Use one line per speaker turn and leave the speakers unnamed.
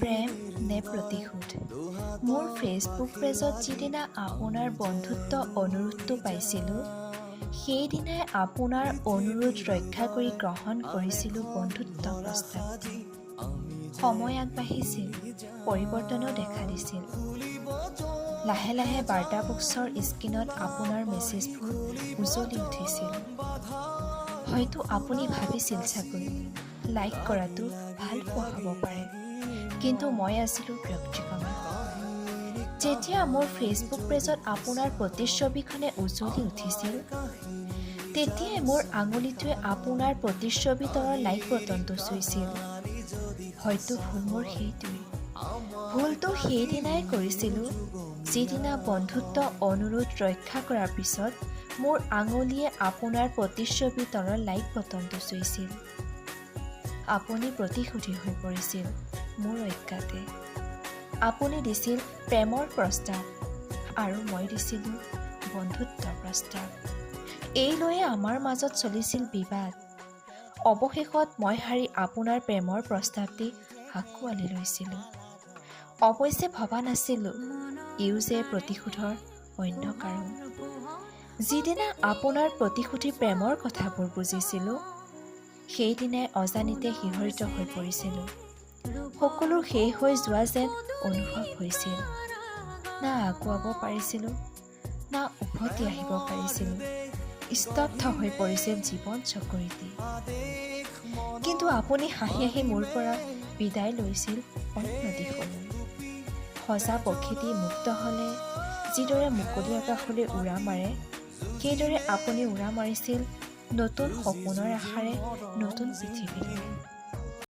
প্ৰেম নে প্ৰতিশোধ? মোৰ ফেচবুক পেজত যিদিনা আপোনাৰ বন্ধুত্ব অনুৰোধটো পাইছিলোঁ, সেইদিনাই আপোনাৰ অনুৰোধ ৰক্ষা কৰি গ্ৰহণ কৰিছিলোঁ বন্ধুত্ব প্ৰস্তাৱটি। সময় আগবাঢ়িছিল, পৰিৱৰ্তনো দেখা দিছিল। লাহে লাহে বাৰ্তা বক্সৰ স্ক্ৰীণত আপোনাৰ মেছেজবোৰ উজলি উঠিছিল। হয়তো আপুনি ভাবিছিল চাগৈ লাইক কৰাটো ভাল পোৱা হ'ব পাৰে, কিন্তু মই আছিলোঁ ব্যক্তিগত। যেতিয়া মোৰ ফেচবুক পেজত আপোনাৰ প্ৰতিচ্ছবিখনে উজলি উঠিছিল, তেতিয়াই মোৰ আঙুলিটোৱে আপোনাৰ প্ৰতিচ্ছবি তলৰ লাইক বটনটো চুইছিল। হয়তো ভুল মোৰ সেইটোৱেই। ভুলটো সেইদিনাই কৰিছিলোঁ, যিদিনা বন্ধুত্ব অনুৰোধ ৰক্ষা কৰাৰ পিছত মোৰ আঙুলিয়ে আপোনাৰ প্ৰতিচ্ছবি তলৰ লাইক বটনটো চুইছিল। আপুনি প্ৰতিশোধী হৈ পৰিছিল মোৰ অজ্ঞাতে। আপুনি দিছিল প্ৰেমৰ প্ৰস্তাৱ আৰু মই দিছিলোঁ বন্ধুত্বৰ প্ৰস্তাৱ। এই লৈয়ে আমাৰ মাজত চলিছিল বিবাদ। অৱশেষত মই হাৰি আপোনাৰ প্ৰেমৰ প্ৰস্তাৱ দি আঁকোৱালি লৈছিলোঁ। অৱশ্যে ভবা নাছিলোঁ ইও যে প্ৰতিশোধৰ অন্য কাৰণ। যিদিনা আপোনাৰ প্ৰতিশোধী প্ৰেমৰ কথাবোৰ বুজিছিলোঁ, সেইদিনাই অজানিতে শিহৰিত হৈ পৰিছিলোঁ। সকলো শেষ হৈ যোৱা যেন অনুভৱ হৈছিল। না আগুৱাব পাৰিছিলোঁ, না উভতি আহিব পাৰিছিলোঁ। স্তব্ধ হৈ পৰিছিল জীৱন চকৰিতে। কিন্তু আপুনি হাঁহি হাঁহি মোৰ পৰা বিদায় লৈছিল অন্য দিশলৈ। সজা প্ৰকৃতি মুক্ত হ'লে যিদৰে মুকলি আকাশলৈ উৰা মাৰে, সেইদৰে আপুনি উৰা মাৰিছিল নতুন সপোনৰ আশাৰে নতুন পৃথিৱীলৈ।